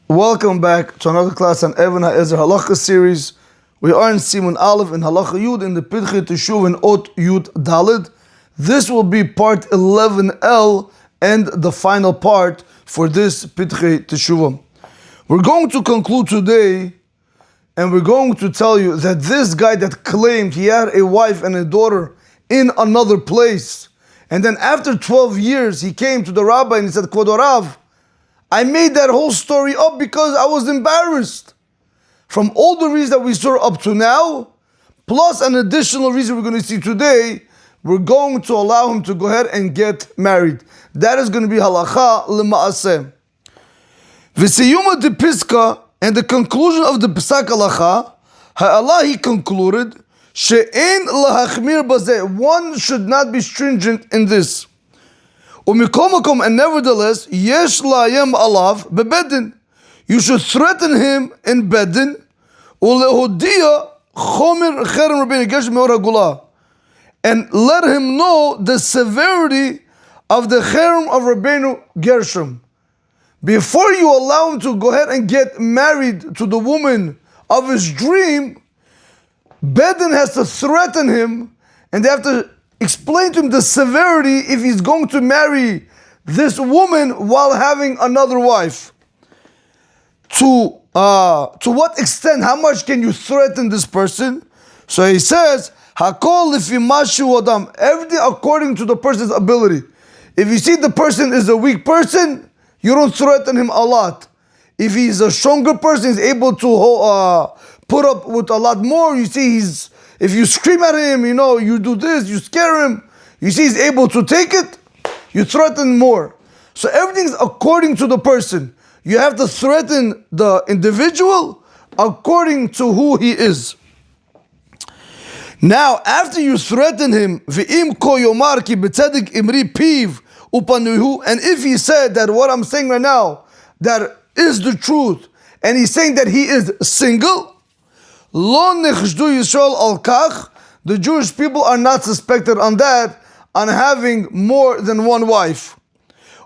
Welcome back to another class on Evean Hazaer Halacha series. We are in Siman Aleph in Halacha Yud in the Pidchei Teshuv in Ot Yud Daled. This will be part 11L and the final part for this Pidchei Teshuv. We're going to conclude today and we're going to tell you that this guy that claimed he had a wife and a daughter in another place, and then after 12 years he came to the rabbi and he said, Kvod Rav, I made that whole story up because I was embarrassed. From all the reasons that we saw up to now, plus an additional reason we're going to see today, we're going to allow him to go ahead and get married. That is going to be halacha l'ma'aseh. V'siyuma de piska, and the conclusion of the Psak halacha, ha'Allah he concluded, she'en lahachmir bazeh, one should not be stringent in this. And nevertheless, yesh la'ayem alav bebedin. You should threaten him in bedin. Ulehodia chomer cherem rabbeinu gershom meor hagula, and let him know the severity of the cherem of Rabbeinu Gershom. Before you allow him to go ahead and get married to the woman of his dream, bedin has to threaten him, and they have to explain to him the severity if he's going to marry this woman while having another wife. To what extent, how much can you threaten this person? So he says, Hakol lifi mashu adam, everything according to the person's ability. If you see the person is a weak person, you don't threaten him a lot. If he's a stronger person, he's able to put up with a lot more. You see, if you scream at him, you do this, you scare him, you see he's able to take it, you threaten more. So everything's according to the person. You have to threaten the individual according to who he is. Now, after you threaten him, v'im ko yomar ki b'tzedek imri piv upanuhu, and if he said that what I'm saying right now, that is the truth, and he's saying that he is single, lo nechshdu Yisrael al kach, the Jewish people are not suspected on that, on having more than one wife.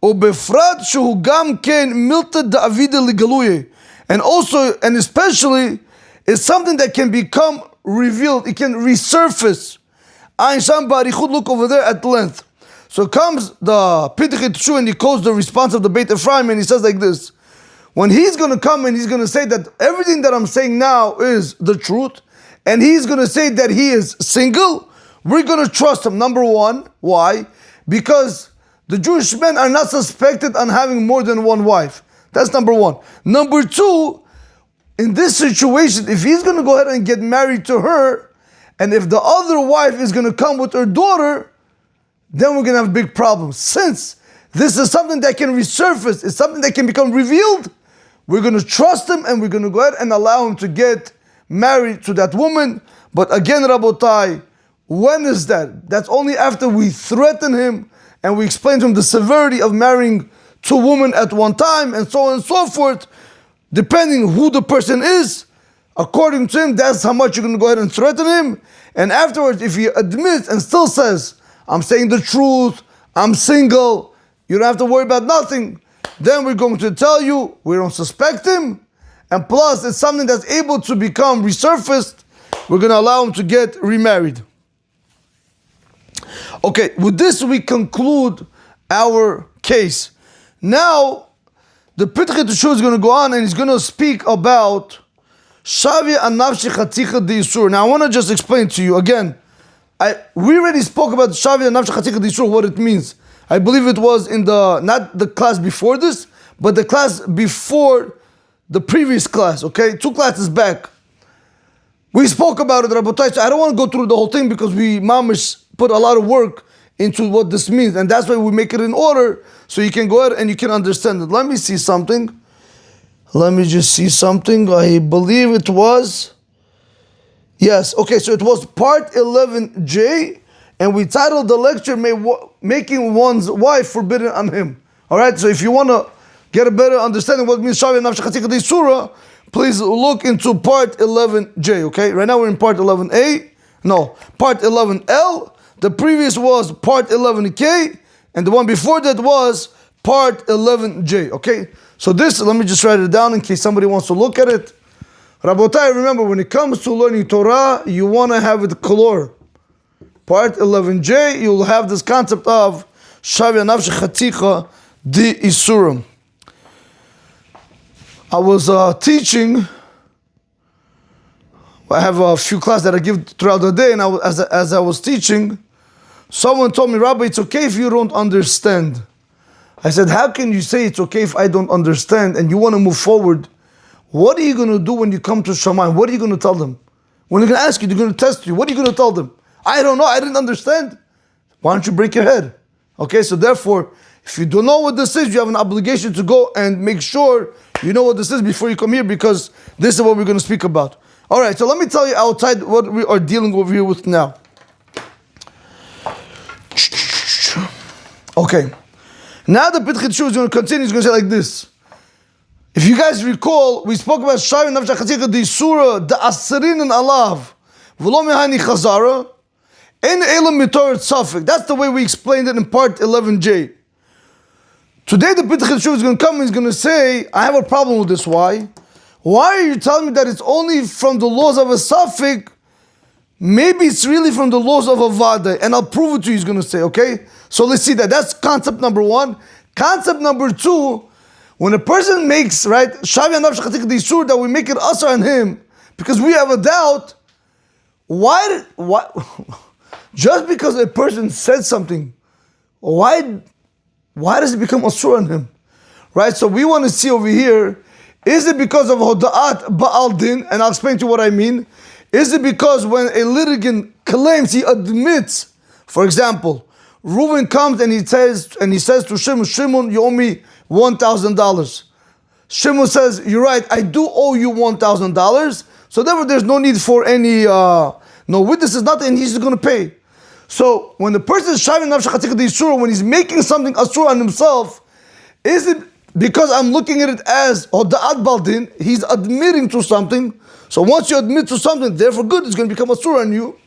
Ubefrat shehu gam ken milta da'avida ligaluye, and also and especially is something that can become revealed, it can resurface. Ayin sham barichut, look over there at length. So comes the Pidchei Teshuv and he quotes the response of the Beit Ephraim and he says like this: when he's going to come and he's going to say that everything that I'm saying now is the truth, and he's going to say that he is single, we're going to trust him. Number one, why? Because the Jewish men are not suspected on having more than one wife. That's number one. Number two, in this situation, if he's going to go ahead and get married to her, and if the other wife is going to come with her daughter, then we're going to have big problems. Since this is something that can resurface, it's something that can become revealed, we're going to trust him and we're going to go ahead and allow him to get married to that woman. But again, Rabotai, when is that? That's only after we threaten him and we explain to him the severity of marrying two women at one time and so on and so forth. Depending who the person is, according to him, that's how much you're going to go ahead and threaten him. And afterwards, if he admits and still says, I'm saying the truth, I'm single, you don't have to worry about nothing, then we're going to tell you we don't suspect him, and plus it's something that's able to become resurfaced, we're going to allow him to get remarried. Okay, with this we conclude our case. Now, the Pidchei Teshuv is going to go on and he's going to speak about Shavia Anavshi Chatzicha Deisur. Now I want to just explain to you again. We already spoke about Shavia Anavshi Chatzicha Deisur, what it means. I believe it was in not the class before this, but the class before the previous class, okay? 2 classes back. We spoke about it, Rabotai, so I don't want to go through the whole thing because we, mamish, put a lot of work into what this means, and that's why we make it in order, so you can go ahead and you can understand it. Let me see something. Let me just see something. I believe it was, yes, okay, so it was part 11J, and we titled the lecture, Making One's Wife Forbidden on Him. Alright, so if you want to get a better understanding what it means, Shavia Nafshi Chatzicha Deisura, please look into part 11J, okay? Right now we're in part 11A, no, part 11L. The previous was part 11K, and the one before that was part 11J, okay? So this, let me just write it down in case somebody wants to look at it. Rabotai, remember, when it comes to learning Torah, you want to have it color. Part 11J, you'll have this concept of Shavya Nafshe Chaticha Di Isurim. I was teaching. I have a few classes that I give throughout the day, and as I was teaching, someone told me, Rabbi, it's okay if you don't understand. I said, how can you say it's okay if I don't understand and you want to move forward? What are you going to do when you come to Shamayim? What are you going to tell them? When they're going to ask you, they're going to test you, what are you going to tell them? I don't know, I didn't understand. Why don't you break your head? Okay, so therefore, if you don't know what this is, you have an obligation to go and make sure you know what this is before you come here, because this is what we're going to speak about. All right, so let me tell you outside what we are dealing over here with now. Okay, now the Pitchit Shuv is going to continue. He's going to say like this. If you guys recall, we spoke about Shavya Nafshe Chaticha Di Surah, the Asirin and Alav, V'lo Mehani Chazara, En Elam Mitoret Safik. That's the way we explained it in part 11J. Today the Pitchit Shuv is going to come and he's going to say, I have a problem with this. Why? Why are you telling me that it's only from the laws of a Safik? Maybe it's really from the laws of a Vada, and I'll prove it to you, he's going to say, okay? So let's see that. That's concept number one. Concept number two, when a person makes, right, Shavya Nafshe Chaticha Di Surah, that we make it usher on him, because we have a doubt, why, just because a person said something, why does it become usher on him? Right, so we want to see over here, is it because of Hoda'at Ba'al Din? And I'll explain to you what I mean. Is it because when a litigant claims, he admits, for example, Reuven comes and he says to Shimon, you owe me $1,000. Shimon says, you're right, I do owe you $1,000. So therefore there's no need for any, no witnesses, nothing, and he's just going to pay. So when the person is Shavya Nafshe Chaticha Di Surah, when he's making something asur on himself, is it because I'm looking at it as Hoda'at Baldin, he's admitting to something. So once you admit to something, therefore good, it's going to become asur on you.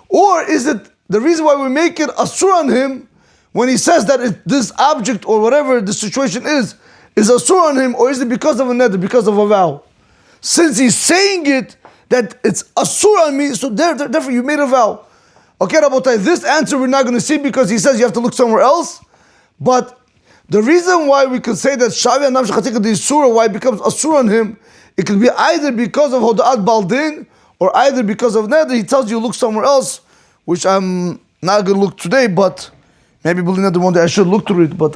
Or is it the reason why we make it asur on him when he says that this object or whatever the situation is asur on him, or is it because of a neder, because of a vow? Since he's saying it, that it's asur on me, so therefore you made a vow. Okay, Rabotai, this answer we're not going to see because he says you have to look somewhere else. But the reason why we could say that Shavya Nafshe Chaticha Di Surah, why it becomes asur on him, it could be either because of Hoda'at Baldin or either because of neder. He tells you look somewhere else, which I'm not going to look today, but maybe Bulina the one day I should look through it. But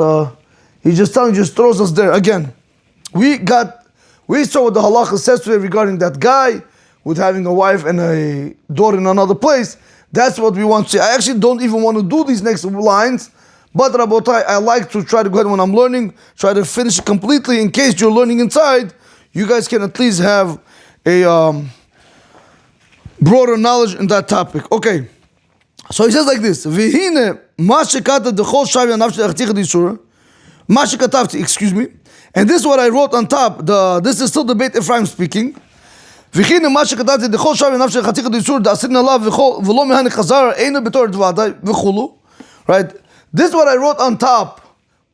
he's just telling, just throws us there. Again, we saw what the Halacha says today regarding that guy with having a wife and a daughter in another place. That's what we want to see. I actually don't even want to do these next lines. But Rabotai, I like to try to go ahead when I'm learning, try to finish it completely in case you're learning inside. You guys can at least have a broader knowledge in that topic. Okay, so he says like this: V'hine ma shekata dechol Shavya Nafshe Chaticha Di Surah, ma shekatavti, excuse me, and this is what I wrote on top. This is still the Beit Ephraim speaking. V'hine ma shekatavti dechol Shavya Nafshe Chaticha Di Surah da'asirin alav v'lo mehani chazara eina b'tor dvadai v'chulu. Right. This is what I wrote on top,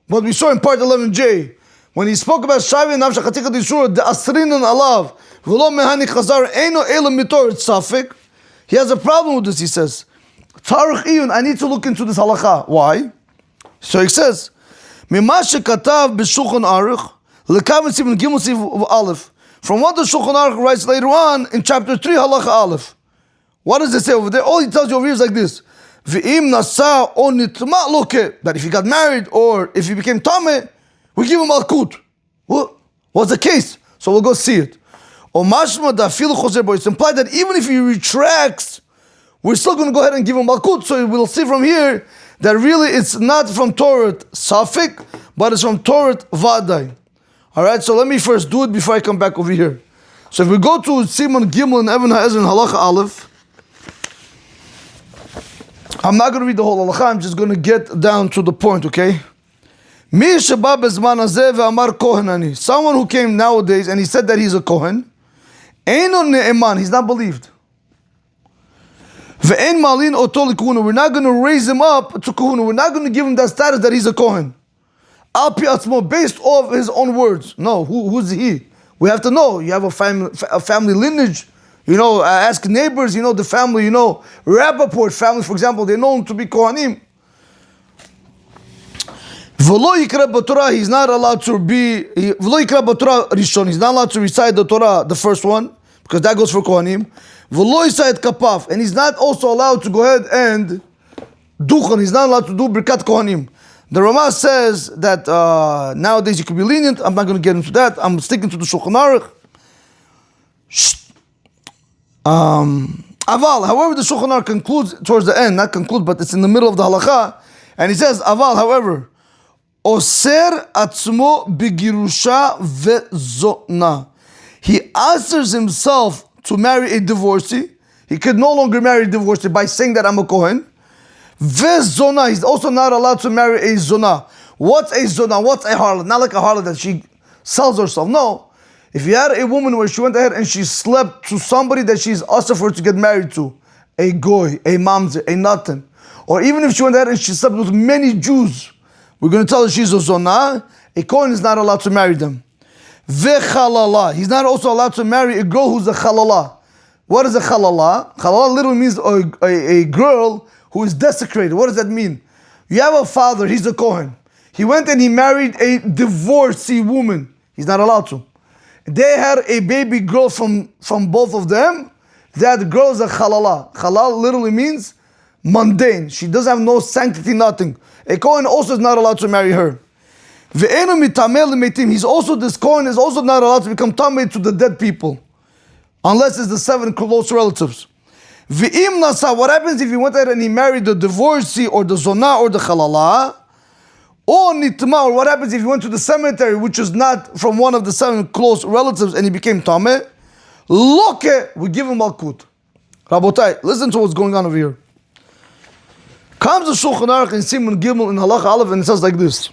what we saw in part 11J. When he spoke about Shavya Nafshe Chaticha Di Surah, the Asrin and Alav, V'lo Mehani Chazar, Eino Elam Mitor Tzafik. He has a problem with this, he says. Tarich Iyun, I need to look into this halacha. Why? So he says, Mima Shekatav B'Shulchan Aruch, L'Kavin Siman Gimel Siv Aleph. From what the Shulchan Aruch writes later on in chapter 3, halacha Aleph. What does it say over there? All he tells you over here is like this. V'im nasa o nitma loke, that if he got married or if he became tameh, we give him malkut. What's the case? So we'll go see it. O mashma da filu choser bo. It's implied that even if he retracts, we're still going to go ahead and give him malkut. So we'll see from here that really it's not from Torah Safik, but it's from Torah Vadai. All right. So let me first do it before I come back over here. So if we go to Siman Gimel and Evean Hazaer and Halacha Aleph. I'm not going to read the whole halacha, I'm just going to get down to the point, okay? Someone who came nowadays and he said that he's a Kohen, he's not believed. We're not going to raise him up to Kohuna. We're not going to give him that status that he's a Kohen. Al pi atzmo, based off his own words. No, who's he? We have to know. You have a family lineage. Ask neighbors, the family, Rappaport family, for example, they're known to be Kohanim. V'lo yikra b'Torah, he's not allowed to be, v'lo yikra b'Torah rishon, he's not allowed to recite the Torah, the first one, because that goes for Kohanim. V'lo yisayet kapaf, and he's not also allowed to go ahead and duchen, he's not allowed to do birkat Kohanim. The Ramah says that nowadays you could be lenient. I'm not going to get into that. I'm sticking to the Shulchan Aruch. Aval, however, the Shulchan Aruch concludes towards the end, not conclude, but it's in the middle of the Halacha, and he says, Aval, however, Oser atzmo b'girusha ve'zona. He answers himself to marry a divorcee. He could no longer marry a divorcee by saying that I'm a Kohen. Ve'zona, he's also not allowed to marry a zona. What's a zona? What's a harlot? Not like a harlot that she sells herself. No. If you had a woman where she went ahead and she slept to somebody that she's also for to get married to, a goy, a mamzer, a nothing, or even if she went ahead and she slept with many Jews, we're going to tell her she's a zona. A Kohen is not allowed to marry them. Ve'chalala, he's not also allowed to marry a girl who's a chalala. What is a chalala? Chalala literally means a girl who is desecrated. What does that mean? You have a father, he's a Kohen. He went and he married a divorcee woman. He's not allowed to. They had a baby girl from both of them. That girl is a chalala. Chalala literally means mundane. She doesn't have no sanctity, nothing. A Kohen also is not allowed to marry her. He's also, this Kohen is also not allowed to become tameh to the dead people. Unless it's the 7 close relatives. V'im nasa, what happens if he went ahead and he married the divorcee or the zona or the chalala? Or nitma, or what happens if he went to the cemetery which is not from one of the 7 close relatives and he became tameh? Loke, we give him malkut. Rabotai, listen to what's going on over here. Comes the Shulchan Aruch in Siman Gimel in Halacha Aleph and it says like this.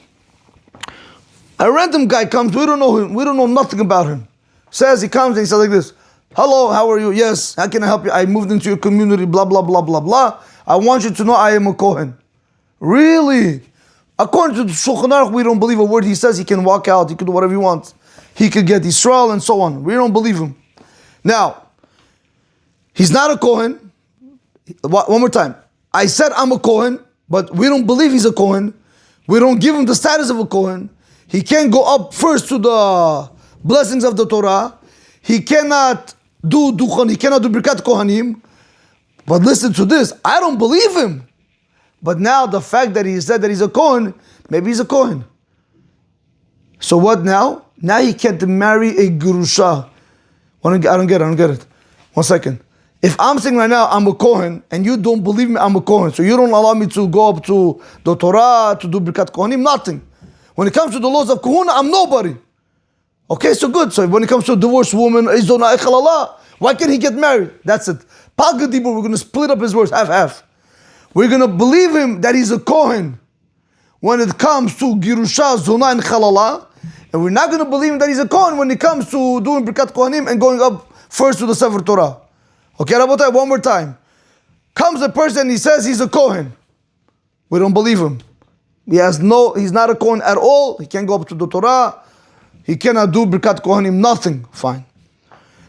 A random guy comes, we don't know him, we don't know nothing about him. He comes and he says like this. Hello, how are you? Yes, how can I help you? I moved into your community, blah, blah, blah, blah, blah. I want you to know I am a Kohen. Really? According to the Shulchan Aruch, we don't believe a word he says. He can walk out, he could do whatever he wants. He could get Yisrael and so on. We don't believe him. Now, he's not a Kohen. One more time. I said I'm a Kohen, but we don't believe he's a Kohen. We don't give him the status of a Kohen. He can't go up first to the blessings of the Torah. He cannot do duchen, he cannot do birkat kohanim. But listen to this, I don't believe him. But now the fact that he said that he's a Kohen, maybe he's a Kohen. So what now? Now he can't marry a Gerusha. I don't get it. 1 second. If I'm saying right now I'm a Kohen and you don't believe me I'm a Kohen, so you don't allow me to go up to the Torah, to do birkat kohanim, nothing. When it comes to the laws of Kohuna, I'm nobody. Okay, so good. So when it comes to a divorced woman, why can't he get married? That's it. Pagadibu, we're going to split up his words, half. We're going to believe him that he's a Kohen when it comes to Girusha, Zona, and Chalala. And we're not going to believe him that he's a Kohen when it comes to doing Birkat Kohanim and going up first to the Sefer Torah. Okay, Rabotai, one more time. Comes a person and he says he's a Kohen. We don't believe him. He's not a Kohen at all. He can't go up to the Torah. He cannot do Birkat Kohanim, nothing. Fine.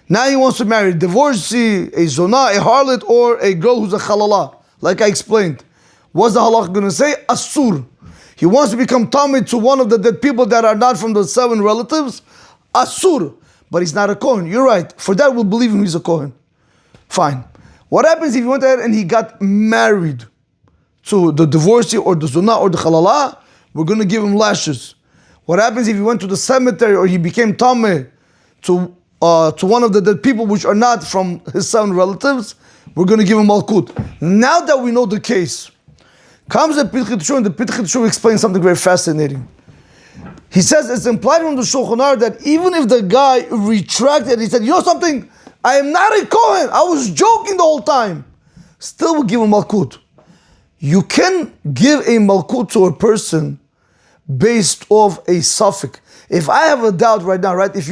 Now he wants to marry a divorcee, a zona, a harlot, or a girl who's a chalala. Like I explained. What's the halach going to say? Asur. He wants to become tamid to one of the dead people that are not from the 7 relatives. Asur. But he's not a Kohen. You're right. For that, we'll believe him he's a Kohen. Fine. What happens if he went ahead and he got married to the divorcee or the zona or the chalala? We're going to give him lashes. What happens if he went to the cemetery or he became tameh to one of the dead people which are not from his 7 relatives? We're going to give him malkut. Now that we know the case, comes the Pitchit Shuv, and the Pitchit Shuv explains something very fascinating. He says it's implied from the Shulchan Aruch that even if the guy retracted, he said, you know something, I am not a Kohen, I was joking the whole time, still will give him malkut. You can give a malkut to a person based off a suffix. If I have a doubt right now, right? If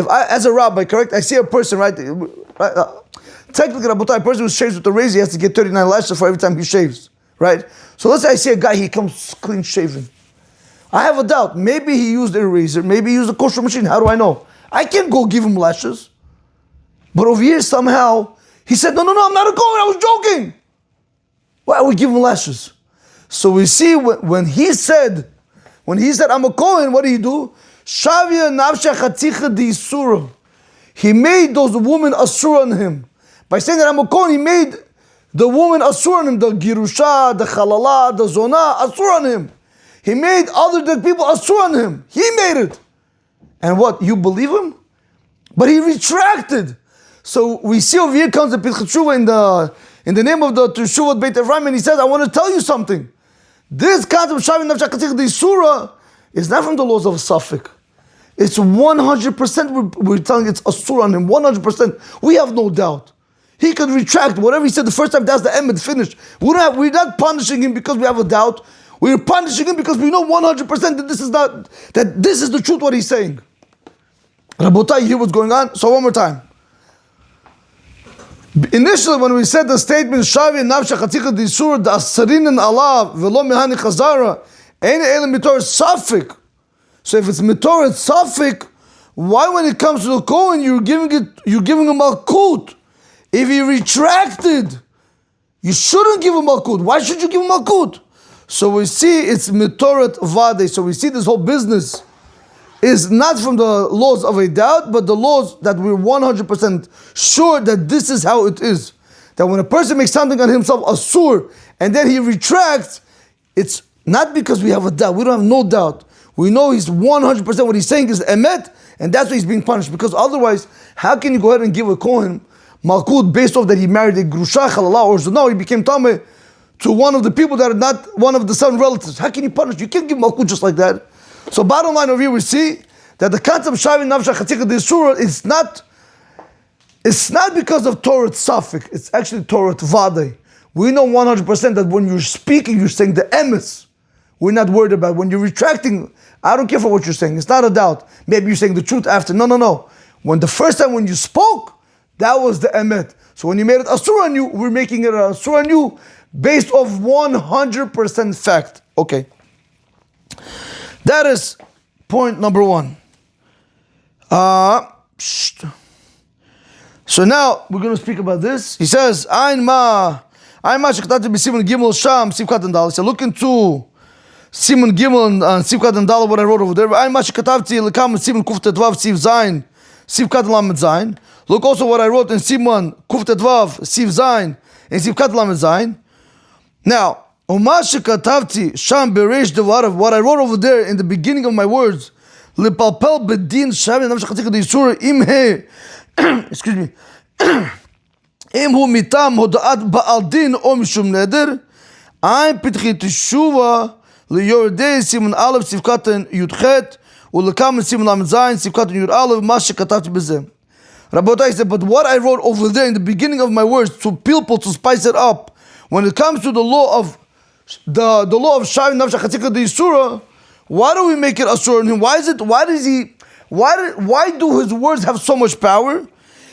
I, as a rabbi, correct, I see a person, right? Technically, a person who shaves with a razor, he has to get 39 lashes for every time he shaves, right? So let's say I see a guy, he comes clean shaven. I have a doubt. Maybe he used a razor. Maybe he used a kosher machine. How do I know? I can't go give him lashes. But over here, somehow, he said, no, I'm not a Kohen. I was joking. Why would we give him lashes? So we see when he said, I'm a Kohen, what did he do? Shavia nafsha chatzicha di isura. He made those women asur on him. By saying that I'm a Kohen, he made the woman asur on him. The girusha, the halala, the zona, asur on him. He made other dead people asur on him. He made it. And what? You believe him? But he retracted. So we see over here comes the Pitchat Shuvah in the name of the Teshuvot Beit Ephraim, and he says, I want to tell you something. This concept of Shavim Nafsha Katzich the Surah is not from the laws of Safik. It's 100%, we're telling it's a surah on him, 100%. We have no doubt. He could retract whatever he said the first time, that's the emet, finished. We're not punishing him because we have a doubt. We're punishing him because we know 100% that this is the truth what he's saying. Rabotai, you hear what's going on? So one more time. Initially, when we said the statement Shavi Nafsha Chatzika Disur the Asarin and Allah Velo Mehani Chazara Ein Elam Mitor Safik. So if it's Mitor it's Safik, why when it comes to the Kohen you're giving him Malkut? If he retracted, you shouldn't give him Malkut. Why should you give him Malkut? So we see it's Mitoret Vade. So we see this whole business is not from the laws of a doubt, but the laws that we're 100% sure that this is how it is. That when a person makes something on himself asur, and then he retracts, it's not because we have a doubt. We don't have no doubt. We know he's 100% what he's saying is emet, and that's why he's being punished. Because otherwise, how can you go ahead and give a Kohen malkut based off that he married a grusha, halala, or zona, he became tameh to one of the people that are not one of the son relatives? How can you punish? You can't give malkut just like that. So bottom line over here we see that the concept of Shavi Nafsha Chatzika Disura it's not because of Torah Safik, it's actually Torah Vade. We know 100% that when you're speaking, you're saying the emes. We're not worried about when you're retracting. I don't care for what you're saying. It's not a doubt. Maybe you're saying the truth after. No. When the first time when you spoke, that was the emet. So when you made it asur on you, we're making it asur on you based off 100% fact. Okay. That is point number one. So now we're going to speak about this. He says, Ein ma shekatati b'Siman Gimel Sham Sivkat and Dal. So look into Siman Gimel and Sivkat and Dal, what I wrote over there. Ein ma shekatavti lekam Siman Kuf Tetvav Siv Zayin Sivkat Lamed Zayin. Look also what I wrote in Siman Kuf Tetvav Siv Zayin and Sivkat Lamed Zayin. Now, what I wrote over there in the beginning of my words, excuse me, אם הוא מטעם הודעת בעל דין או משום נדר, עין פתחי תשובה ליורדי סימן א' ספקתן י"ח ולכמה סימן ל"ז ספקתן י"א, מה שכתבתי בזה. Rabotai said, but what I wrote over there in the beginning of my words to people to spice it up, when it comes to the law of Shavi Nafsha Chatzika the Isura, why do we make it asur on him? Why do his words have so much power?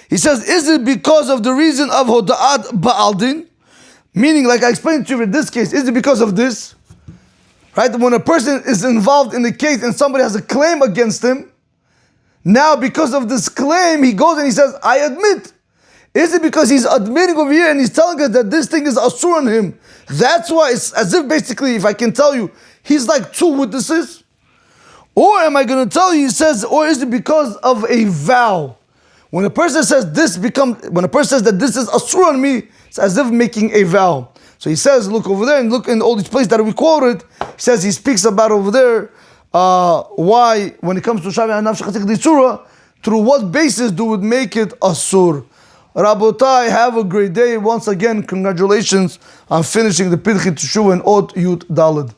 He says, is it because of the reason of Hoda'at Ba'aldin? Meaning, like I explained to you in this case, is it because of this? Right? When a person is involved in a case and somebody has a claim against him, now because of this claim, he goes and he says, I admit. Is it because he's admitting over here and he's telling us that this thing is asur on him? That's why it's as if basically, if I can tell you, he's like two witnesses. Or am I going to tell you, he says, or is it because of a vow? When a person says that this is asur on me, it's as if making a vow. So he says, look over there and look in all these places that we quoted. He says he speaks about over there why when it comes to Shavi Nafsha Chatzika Disura, through what basis do we make it asur? Rabotai, have a great day. Once again, congratulations on finishing the Pirchei Teshuvah and Ot Yud Daled.